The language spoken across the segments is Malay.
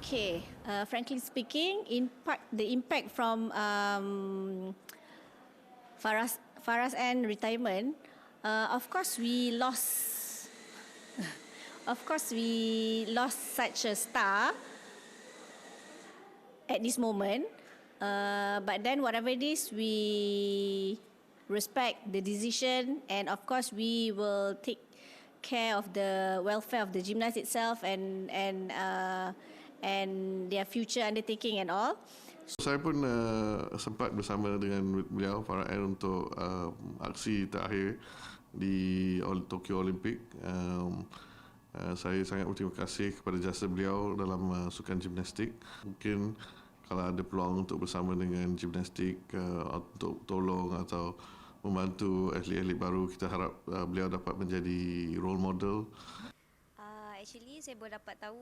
Okay, frankly speaking, the impact from Faraz and retirement, of course we lost. Of course we lost such a star at this moment. But then whatever it is, we respect the decision, and of course we will take care of the welfare of the gymnast itself and their future undertaking and all. Saya pun sempat bersama dengan beliau Farah Ann untuk aksi terakhir di Tokyo Olympic. Saya sangat berterima kasih kepada jasa beliau dalam sukan gimnastik. Mungkin kalau ada peluang untuk bersama dengan gimnastik untuk tolong atau membantu atlet-atlet baru, kita harap beliau dapat menjadi role model. Actually saya baru dapat tahu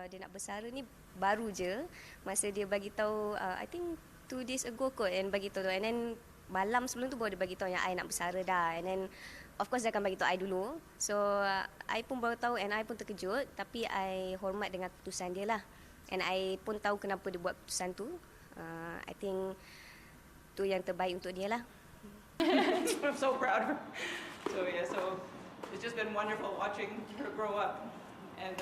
dia nak bersara ni baru je masa dia bagi tahu I think 2 days ago kot, and bagi tahu, and then malam sebelum tu baru dia bagi tahu yang I nak bersara dah, and then of course dia akan bagi tahu I dulu. So I pun baru tahu and I pun terkejut, tapi I hormat dengan keputusan dia lah, and I pun tahu kenapa dia buat keputusan tu. I think tu yang terbaik untuk dia lah. I'm so proud of her. So yeah, so it's just been wonderful watching her grow up and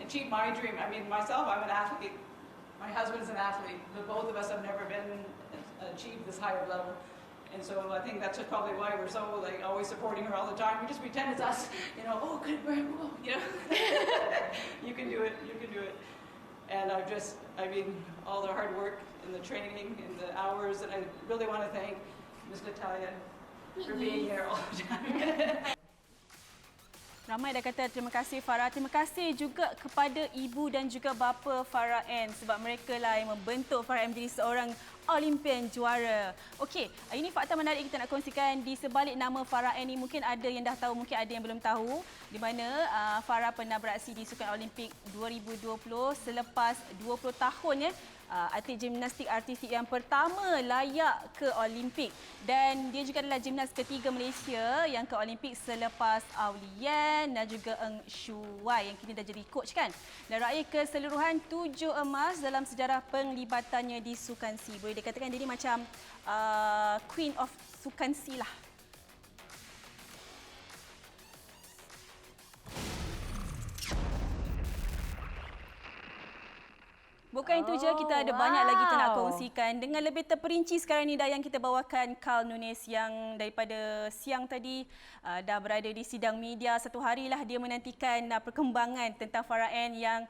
achieve my dream. I mean, myself, I'm an athlete. My husband's an athlete, but both of us have never been achieved this higher level. And so I think that's just probably why we're so like always supporting her all the time. We just pretend it's us, you know. Oh, good, whoa, you know. You can do it. You can do it. And I mean, all the hard work and the training and the hours, and I really want to thank Ms. Natalia for being here all the time. Ramai dah kata terima kasih Farah. Terima kasih juga kepada ibu dan juga bapa Farah Ann, sebab mereka lah yang membentuk Farah Ann menjadi seorang Olimpian juara. Okey, ini fakta menarik kita nak kongsikan di sebalik nama Farah Ann ni. Mungkin ada yang dah tahu, mungkin ada yang belum tahu. Di mana Farah pernah beraksi di Sukan Olimpik 2020 selepas 20 tahun atlet gimnastik artistik yang pertama layak ke Olimpik, dan dia juga adalah gimnas ketiga Malaysia yang ke Olimpik selepas Aulian dan juga Eng Shuwai yang kini dah jadi coach kan, dan raih keseluruhan 7 emas dalam sejarah penglibatannya di Sukan Si. Boleh dikatakan dia ni macam Queen of Sukan Si lah. Bukan itu je, kita ada banyak lagi kita nak kongsikan. Dengan lebih terperinci sekarang ni dah yang kita bawakan Carl Nunes yang daripada siang tadi dah berada di sidang media. Satu hari lah dia menantikan perkembangan tentang Farah Ann yang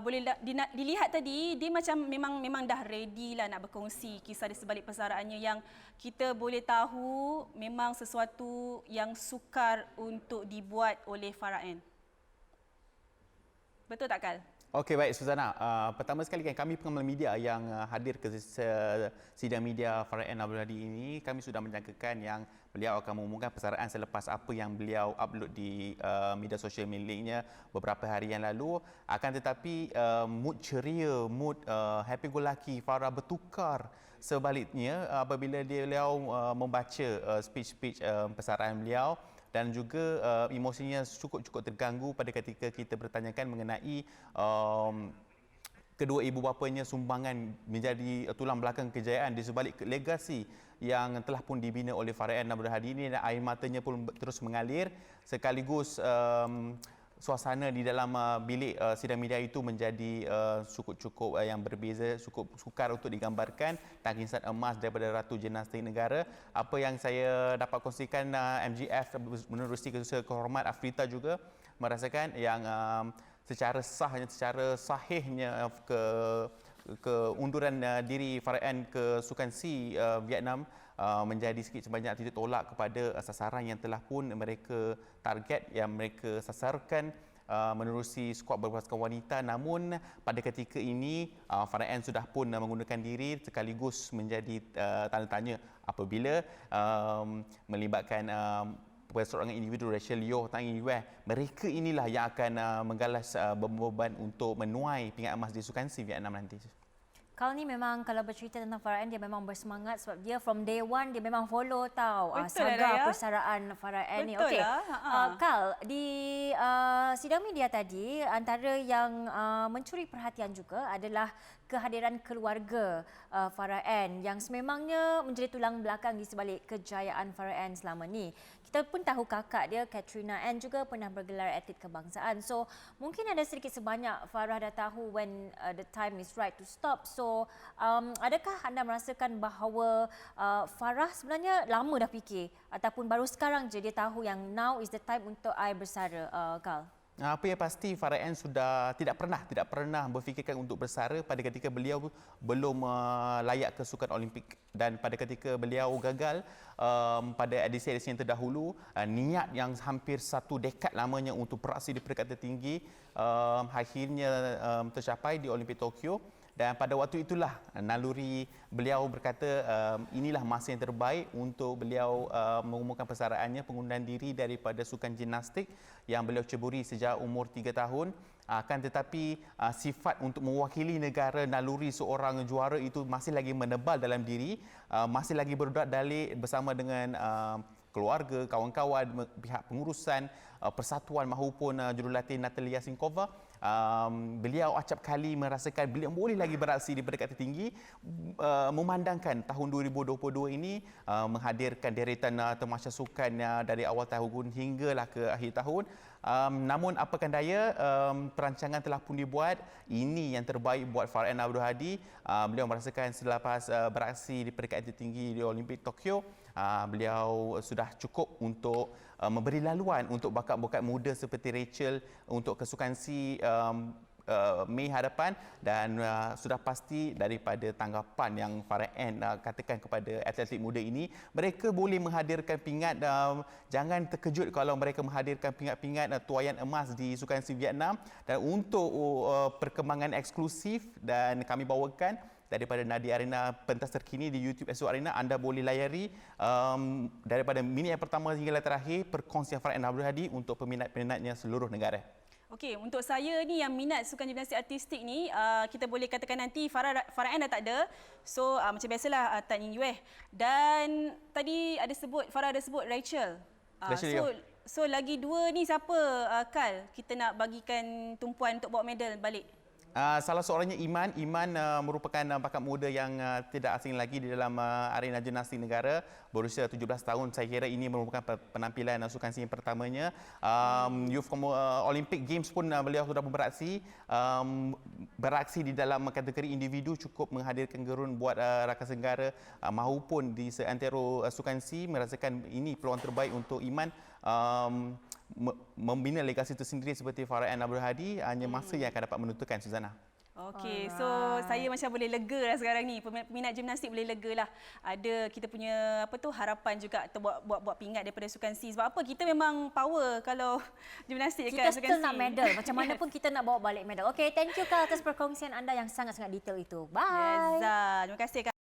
boleh dilihat tadi. Dia macam memang dah ready lah nak berkongsi kisah di sebalik persaraannya yang kita boleh tahu memang sesuatu yang sukar untuk dibuat oleh Farah Ann. Betul tak, Carl? Okey, baik Suzana. Pertama sekali kan kami pengamal media yang hadir ke sidang media Farah Ann Abdul Hadi ini, kami sudah menjangkakan yang beliau akan mengumumkan persaraan selepas apa yang beliau upload di media sosial miliknya beberapa hari yang lalu. Akan tetapi mood ceria, mood happy go lucky Farah bertukar sebaliknya apabila beliau membaca speech persaraan beliau. Dan juga emosinya cukup terganggu pada ketika kita bertanyakan mengenai kedua ibu bapanya sumbangan menjadi tulang belakang kejayaan di sebalik legasi yang telah pun dibina oleh Farah Ann Abdul Hadi ini, dan air matanya pun terus mengalir sekaligus suasana di dalam bilik sidang media itu menjadi cukup yang berbeza, cukup sukar untuk digambarkan. Tangisan emas daripada Ratu Gimnastik Negara. Apa yang saya dapat kongsikan, MGF menerusi Ketua Kehormat Afrita juga merasakan yang secara sahihnya keunduran diri Farah Ann ke Sukan Si Vietnam menjadi sikit sebanyak titik tolak kepada sasaran yang telah pun mereka target, yang mereka sasarkan menerusi skuad berpasukan wanita. Namun pada ketika ini Farah Ann sudah pun mengundurkan diri sekaligus menjadi tanda tanya apabila melibatkan perseorangan individu Rachel Yeoh, Tang Yue. Mereka inilah yang akan menggalas beban untuk menuai pingat emas di Sukan Si Vietnam nanti. Kal ni memang kalau bercerita tentang Farah Ann, dia memang bersemangat sebab dia from day one dia memang follow tau Betul lah, saga Raya. persaraan Farah Ann ni. Betul Okey. lah, Kal, di sidang media tadi antara yang mencuri perhatian juga adalah kehadiran keluarga Farah Ann yang sememangnya menjadi tulang belakang di sebalik kejayaan Farah Ann selama ni. Kita pun tahu kakak dia Katrina Ann juga pernah bergelar atlet kebangsaan. So mungkin ada sedikit sebanyak Farah dah tahu when the time is right to stop. So adakah anda merasakan bahawa Farah sebenarnya lama dah fikir ataupun baru sekarang je dia tahu yang now is the time untuk I bersara, Kal? Apa yang pasti Farah Ann sudah tidak pernah berfikirkan untuk bersara pada ketika beliau belum layak ke Sukan Olimpik, dan pada ketika beliau gagal pada edisi yang terdahulu, niat yang hampir 1 dekad lamanya untuk beraksi di peringkat tertinggi akhirnya tercapai di Olimpik Tokyo. Dan pada waktu itulah naluri beliau berkata inilah masa yang terbaik untuk beliau mengumumkan persaraannya, pengunduran diri daripada sukan gimnastik yang beliau ceburi sejak umur 3 tahun. Akan tetapi sifat untuk mewakili negara, naluri seorang juara itu masih lagi menebal dalam diri, masih lagi berdalih bersama dengan keluarga, kawan-kawan, pihak pengurusan, persatuan maupun jurulatih Natalia Sinkova. Beliau acap kali merasakan beliau boleh lagi beraksi di peringkat tertinggi, memandangkan tahun 2022 ini menghadirkan deretan tamasya sukan dari awal tahun hinggalah ke akhir tahun. Namun apakan daya, perancangan telah pun dibuat. Ini yang terbaik buat Farah Ann Abdul Hadi. Beliau merasakan selepas beraksi di peringkat tertinggi di Olimpik Tokyo, beliau sudah cukup untuk memberi laluan untuk bakat-bakat muda seperti Rachel untuk kesukan SEA Mei hadapan, dan sudah pasti daripada tanggapan yang Farah Ann katakan kepada atlet muda ini, mereka boleh menghadirkan pingat. Jangan terkejut kalau mereka menghadirkan pingat-pingat tuaian emas di Sukan SEA Vietnam. Dan untuk perkembangan eksklusif dan kami bawakan daripada Nadi Arena, pentas terkini di YouTube Esok Arena, anda boleh layari daripada minit yang pertama hingga terakhir perkongsian Farah Ann Abdul Hadi untuk peminat-peminatnya seluruh negara. Okey, untuk saya ni yang minat sukan gimnastik artistik ni, kita boleh katakan nanti Farah Ann dah tak ada. So macam biasalah tak nyanyi Dan tadi Farah ada sebut Rachel. So lagi 2 ni siapa, Kal? Kita nak bagikan tumpuan untuk bawa medal balik. Salah seorangnya Iman. Iman merupakan bakat muda yang tidak asing lagi di dalam arena gimnastik negara, berusia 17 tahun. Saya kira ini merupakan penampilan sukan SEA pertamanya. Youth Olympic Games pun beliau sudah beraksi. Beraksi di dalam kategori individu, cukup menghadirkan gerun buat rakan senggara maupun di seantero sukan SEA. Merasakan ini peluang terbaik untuk Iman membina legasi tersendiri seperti Farah Ann Abdul Hadi. Hanya masa yang akan dapat menentukan, Suzana. Okey, so saya macam boleh lega lah sekarang ni. Peminat gimnastik boleh lega lah. Ada kita punya harapan juga buat pingat daripada sukan SEA. Sebab apa? Kita memang power kalau gimnastik kita kan sukan still SEA. nak medal. Macam mana pun kita nak bawa balik medal. Okey, thank you Kal atas perkongsian anda yang sangat-sangat detail itu. Bye. Yes, terima kasih Kak.